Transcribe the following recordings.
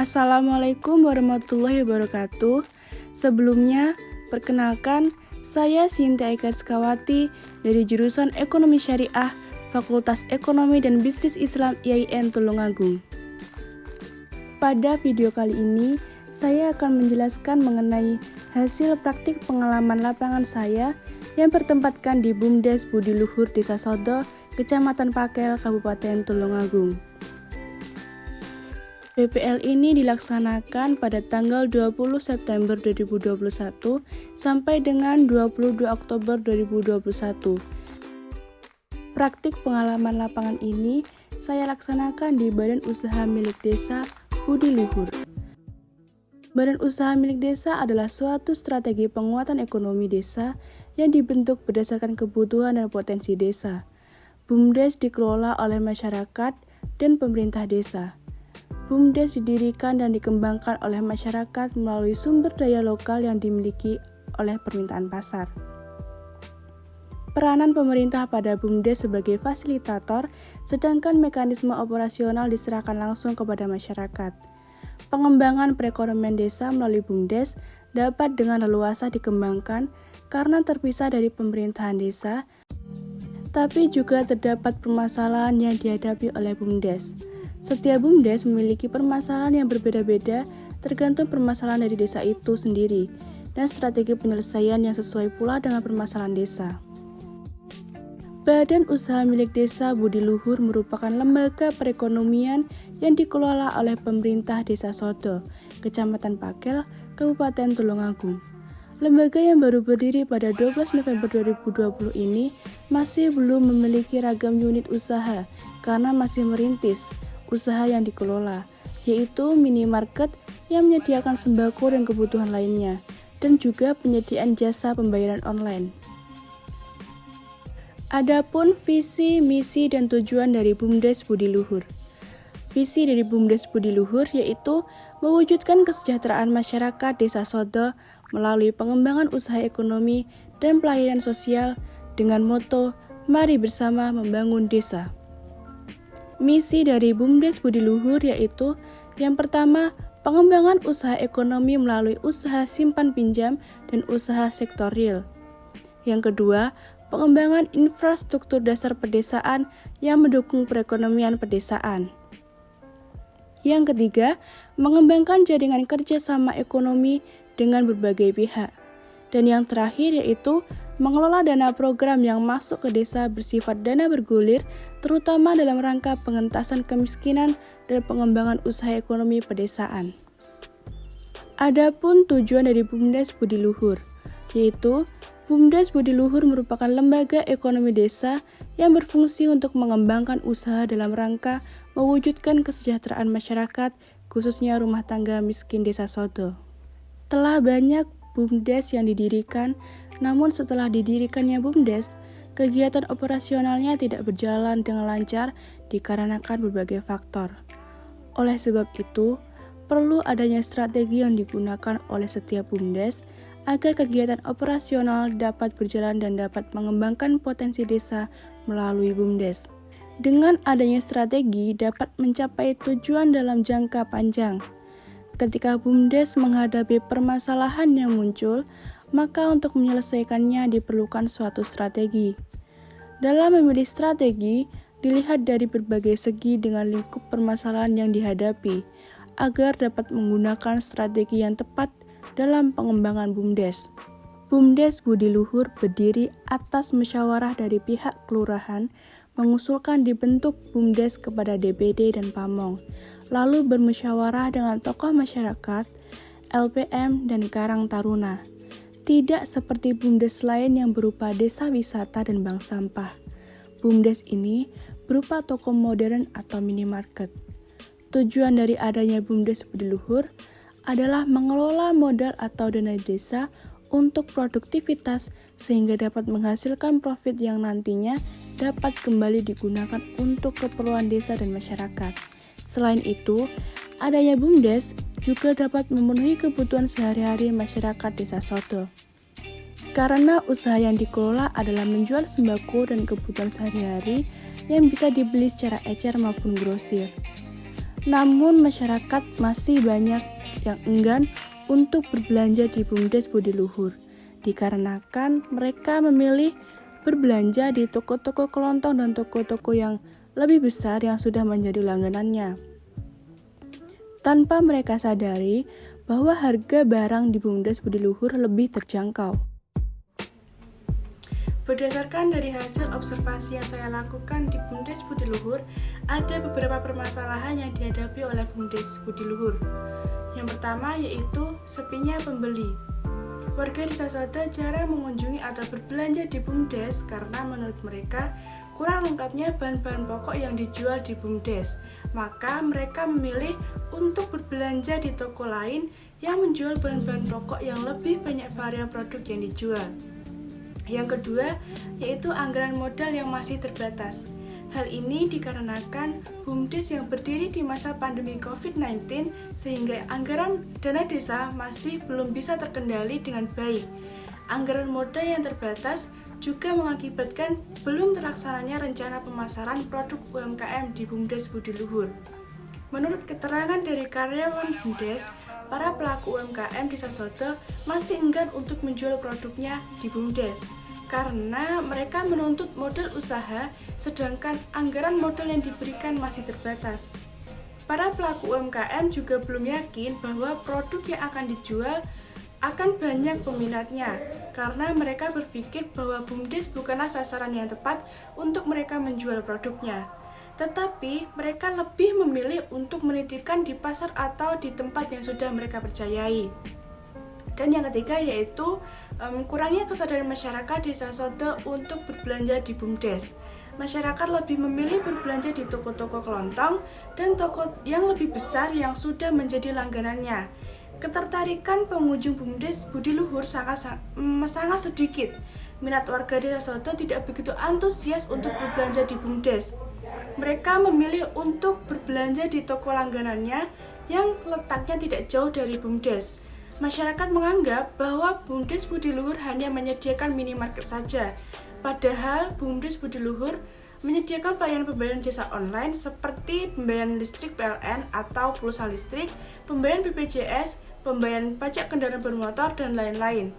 Assalamualaikum warahmatullahi wabarakatuh. Sebelumnya, perkenalkan, saya Sinta Eka Rizkawati dari jurusan Ekonomi Syariah, Fakultas Ekonomi dan Bisnis Islam IAIN Tulungagung. Pada video kali ini, saya akan menjelaskan mengenai hasil praktik pengalaman lapangan saya yang bertempatkan di BUMDes Budi Luhur Desa Sodo, Kecamatan Pakel, Kabupaten Tulungagung. PPL ini dilaksanakan pada tanggal 20 September 2021 sampai dengan 22 Oktober 2021. Praktik pengalaman lapangan ini saya laksanakan di Badan Usaha Milik Desa Budi Luhur. Badan Usaha Milik Desa adalah suatu strategi penguatan ekonomi desa yang dibentuk berdasarkan kebutuhan dan potensi desa. BUMDes dikelola oleh masyarakat dan pemerintah desa. BUMDes didirikan dan dikembangkan oleh masyarakat melalui sumber daya lokal yang dimiliki oleh permintaan pasar. Peranan pemerintah pada BUMDes sebagai fasilitator, sedangkan mekanisme operasional diserahkan langsung kepada masyarakat. Pengembangan perekonomian desa melalui BUMDes dapat dengan leluasa dikembangkan karena terpisah dari pemerintahan desa, tapi juga terdapat permasalahan yang dihadapi oleh BUMDes. Setiap BUMDes memiliki permasalahan yang berbeda-beda tergantung permasalahan dari desa itu sendiri dan strategi penyelesaian yang sesuai pula dengan permasalahan desa. Badan Usaha Milik Desa Budi Luhur merupakan lembaga perekonomian yang dikelola oleh pemerintah Desa Sodo, Kecamatan Pakel, Kabupaten Tulungagung. Lembaga yang baru berdiri pada 12 November 2020 ini masih belum memiliki ragam unit usaha karena masih merintis usaha yang dikelola, yaitu minimarket yang menyediakan sembako dan kebutuhan lainnya, dan juga penyediaan jasa pembayaran online. Adapun visi, misi, dan tujuan dari BUMDes Budi Luhur. Visi dari BUMDes Budi Luhur yaitu mewujudkan kesejahteraan masyarakat Desa Sodo melalui pengembangan usaha ekonomi dan pelayanan sosial dengan moto "Mari bersama membangun desa". Misi dari BUMDes Budi Luhur yaitu yang pertama, pengembangan usaha ekonomi melalui usaha simpan pinjam dan usaha sektor real. Yang kedua, pengembangan infrastruktur dasar pedesaan yang mendukung perekonomian pedesaan. Yang ketiga, mengembangkan jaringan kerjasama ekonomi dengan berbagai pihak. Dan yang terakhir yaitu mengelola dana program yang masuk ke desa bersifat dana bergulir, terutama dalam rangka pengentasan kemiskinan dan pengembangan usaha ekonomi pedesaan. Adapun tujuan dari BUMDes Budi Luhur, yaitu BUMDes Budi Luhur merupakan lembaga ekonomi desa yang berfungsi untuk mengembangkan usaha dalam rangka mewujudkan kesejahteraan masyarakat, khususnya rumah tangga miskin Desa Sodo. Telah banyak BUMDes yang didirikan, namun setelah didirikannya BUMDes, kegiatan operasionalnya tidak berjalan dengan lancar dikarenakan berbagai faktor. Oleh sebab itu, perlu adanya strategi yang digunakan oleh setiap BUMDes agar kegiatan operasional dapat berjalan dan dapat mengembangkan potensi desa melalui BUMDes. Dengan adanya strategi dapat mencapai tujuan dalam jangka panjang. Ketika BUMDes menghadapi permasalahan yang muncul, maka untuk menyelesaikannya diperlukan suatu strategi. Dalam memilih strategi, dilihat dari berbagai segi dengan lingkup permasalahan yang dihadapi, agar dapat menggunakan strategi yang tepat dalam pengembangan BUMDes. BUMDes Budi Luhur berdiri atas musyawarah dari pihak kelurahan, mengusulkan dibentuk BUMDes kepada DPD dan Pamong, lalu bermusyawarah dengan tokoh masyarakat, LPM, dan Karang Taruna. Tidak seperti BUMDes lain yang berupa desa wisata dan bank sampah. BUMDes ini berupa toko modern atau minimarket. Tujuan dari adanya BUMDes Budi Luhur adalah mengelola modal atau dana desa untuk produktivitas sehingga dapat menghasilkan profit yang nantinya dapat kembali digunakan untuk keperluan desa dan masyarakat. Selain itu, adanya BUMDes juga dapat memenuhi kebutuhan sehari-hari masyarakat Desa Sodo. Karena usaha yang dikelola adalah menjual sembako dan kebutuhan sehari-hari yang bisa dibeli secara ecer maupun grosir. Namun masyarakat masih banyak yang enggan untuk berbelanja di BUMDes Budi Luhur, dikarenakan mereka memilih berbelanja di toko-toko kelontong dan toko-toko yang lebih besar yang sudah menjadi langganannya, tanpa mereka sadari bahwa harga barang di BUMDes Budi Luhur lebih terjangkau. Berdasarkan dari hasil observasi yang saya lakukan di BUMDes Budi Luhur, ada beberapa permasalahan yang dihadapi oleh BUMDes Budi Luhur. Yang pertama yaitu sepinya pembeli. Warga Desa Sodo jarang mengunjungi atau berbelanja di BUMDes karena menurut mereka kurang lengkapnya bahan-bahan pokok yang dijual di BUMDes. Maka mereka memilih untuk berbelanja di toko lain yang menjual bahan-bahan pokok yang lebih banyak varian produk yang dijual. Yang kedua, yaitu anggaran modal yang masih terbatas. Hal ini dikarenakan BUMDes yang berdiri di masa pandemi COVID-19 sehingga anggaran dana desa masih belum bisa terkendali dengan baik. Anggaran modal yang terbatas juga mengakibatkan belum terlaksananya rencana pemasaran produk UMKM di BUMDes Budi Luhur. Menurut keterangan dari karyawan BUMDes, para pelaku UMKM Desa Sodo masih enggan untuk menjual produknya di BUMDes karena mereka menuntut modal usaha sedangkan anggaran modal yang diberikan masih terbatas. Para pelaku UMKM juga belum yakin bahwa produk yang akan dijual akan banyak peminatnya karena mereka berpikir bahwa BUMDes bukanlah sasaran yang tepat untuk mereka menjual produknya. Tetapi mereka lebih memilih untuk menitipkan di pasar atau di tempat yang sudah mereka percayai. Dan yang ketiga yaitu kurangnya kesadaran masyarakat Desa Sodo untuk berbelanja di BUMDes. Masyarakat lebih memilih berbelanja di toko-toko kelontong dan toko yang lebih besar yang sudah menjadi langganannya. Ketertarikan pengunjung BUMDes Budi Luhur sangat sedikit. Minat warga Desa Sodo tidak begitu antusias untuk berbelanja di BUMDes. Mereka memilih untuk berbelanja di toko langganannya yang letaknya tidak jauh dari BUMDes. Masyarakat menganggap bahwa BUMDes Budi Luhur hanya menyediakan minimarket saja, padahal BUMDes Budi Luhur menyediakan pelayanan pembayaran jasa online seperti pembayaran listrik PLN atau pulsa listrik, pembayaran BPJS, pembayaran pajak kendaraan bermotor, dan lain-lain.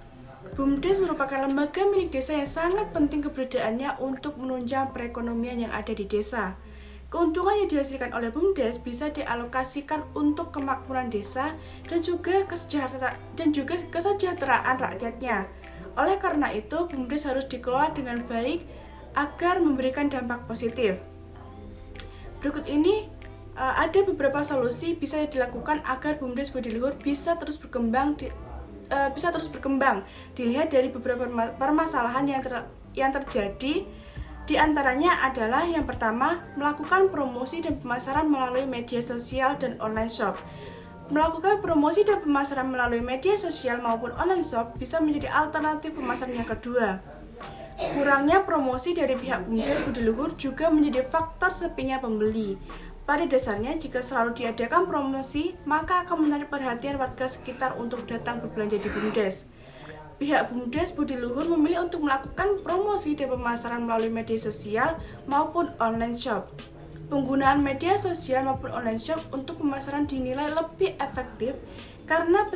BUMDes merupakan lembaga milik desa yang sangat penting keberadaannya untuk menunjang perekonomian yang ada di desa. Keuntungan yang dihasilkan oleh BUMDes bisa dialokasikan untuk kemakmuran desa dan juga kesejahteraan rakyatnya. Oleh karena itu, BUMDes harus dikelola dengan baik agar memberikan dampak positif. Berikut ini ada beberapa solusi bisa dilakukan agar BUMDes Budi Luhur bisa terus berkembang. Dilihat dari beberapa permasalahan yang terjadi. Di antaranya adalah yang pertama, melakukan promosi dan pemasaran melalui media sosial dan online shop. Melakukan promosi dan pemasaran melalui media sosial maupun online shop bisa menjadi alternatif pemasaran yang kedua. Kurangnya promosi dari pihak BUMDes Budi Luhur juga menjadi faktor sepinya pembeli. Pada dasarnya, jika selalu diadakan promosi, maka akan menarik perhatian warga sekitar untuk datang berbelanja di BUMDes. Pihak BUMDes Budi Luhur memilih untuk melakukan promosi dan pemasaran melalui media sosial maupun online shop. Penggunaan media sosial maupun online shop untuk pemasaran dinilai lebih efektif karena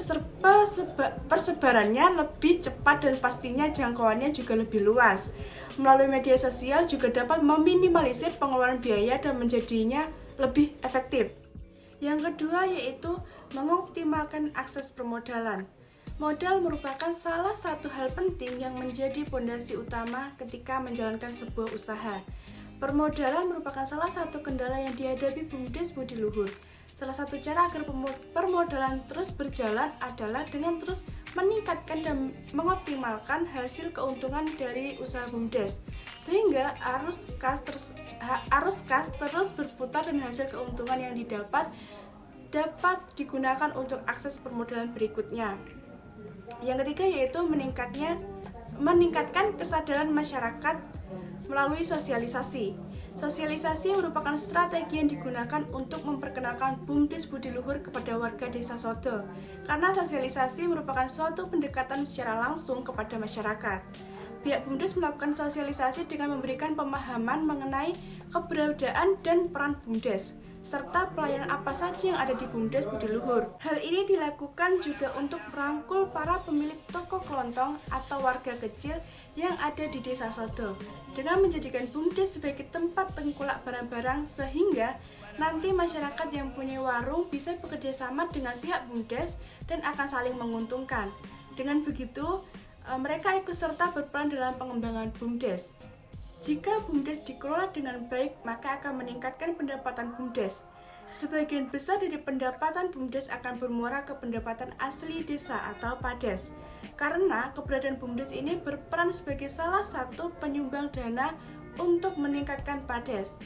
persebarannya lebih cepat dan pastinya jangkauannya juga lebih luas. Melalui media sosial juga dapat meminimalisir pengeluaran biaya dan menjadinya lebih efektif. Yang kedua yaitu mengoptimalkan akses permodalan. Modal merupakan salah satu hal penting yang menjadi fondasi utama ketika menjalankan sebuah usaha. Permodalan merupakan salah satu kendala yang dihadapi BUMDes Budi Luhur. Salah satu cara agar permodalan terus berjalan adalah dengan terus meningkatkan dan mengoptimalkan hasil keuntungan dari usaha BUMDes, sehingga arus kas terus berputar dan hasil keuntungan yang dapat digunakan untuk akses permodalan berikutnya. Yang ketiga yaitu meningkatkan kesadaran masyarakat melalui sosialisasi. Sosialisasi merupakan strategi yang digunakan untuk memperkenalkan BUMDes Budi Luhur kepada warga Desa Sodo, karena sosialisasi merupakan suatu pendekatan secara langsung kepada masyarakat. Pihak BUMDes melakukan sosialisasi dengan memberikan pemahaman mengenai keberadaan dan peran BUMDes, serta pelayanan apa saja yang ada di BUMDes Budi Luhur. Hal ini dilakukan juga untuk merangkul para pemilik toko kelontong atau warga kecil yang ada di Desa Sodo, dengan menjadikan BUMDes sebagai tempat tengkulak barang-barang sehingga nanti masyarakat yang punya warung bisa bekerja sama dengan pihak BUMDes dan akan saling menguntungkan. Dengan begitu, mereka ikut serta berperan dalam pengembangan BUMDes. Jika BUMDes dikelola dengan baik, maka akan meningkatkan pendapatan BUMDes. Sebagian besar dari pendapatan BUMDes akan bermuara ke pendapatan asli desa atau PADES. Karena keberadaan BUMDes ini berperan sebagai salah satu penyumbang dana untuk meningkatkan PADES.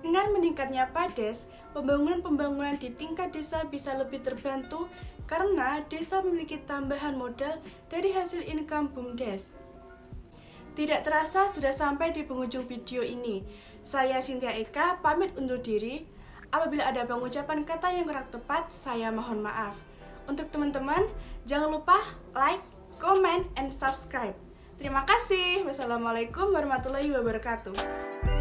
Dengan meningkatnya PADES, pembangunan-pembangunan di tingkat desa bisa lebih terbantu karena desa memiliki tambahan modal dari hasil income BUMDes. Tidak terasa sudah sampai di penghujung video ini. Saya Cynthia Eka pamit undur diri. Apabila ada pengucapan kata yang kurang tepat, saya mohon maaf. Untuk teman-teman, jangan lupa like, comment, and subscribe. Terima kasih. Wassalamualaikum warahmatullahi wabarakatuh.